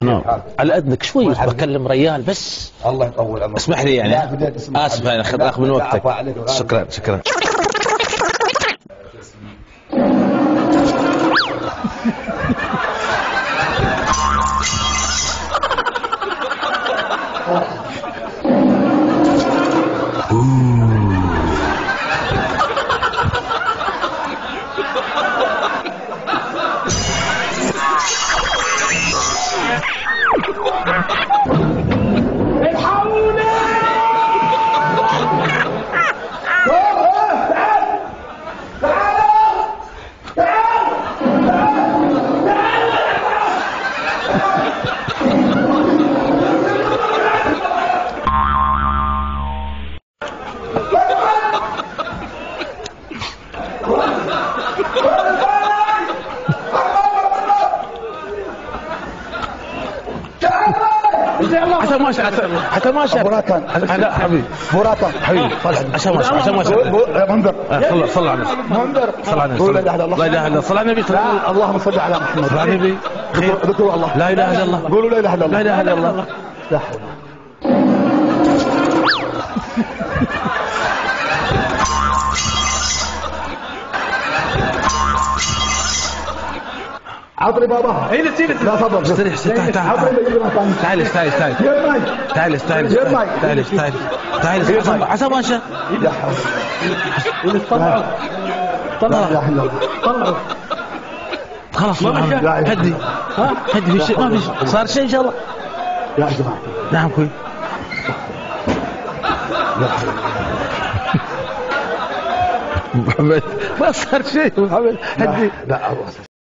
نعم على اذنك شوي بكلم ريال بس. الله يطول عمرك. اسمح لي يعني اسف انا اخذ من وقتك. شكرا شكرا. حتى ما شاء لا حبيبي بوراتان حبيبي عشان ما شاء منذر صلى على النبي منذر صلى على النبي لا اله الا الله صلى على النبي اللهم صل على محمد صلى على النبي ذكروا الله لا اله الا الله قولوا لا اله الا الله لا اله الا الله لا حول. عطري بابا هي نسيت لا تفضل استريح تعال عسى ما شاء يا حول طلع خلاص هدي في شيء ما في صار شيء ان شاء الله يا جماعه. نعم كوي محمد ما صار شيء محمد هدي لا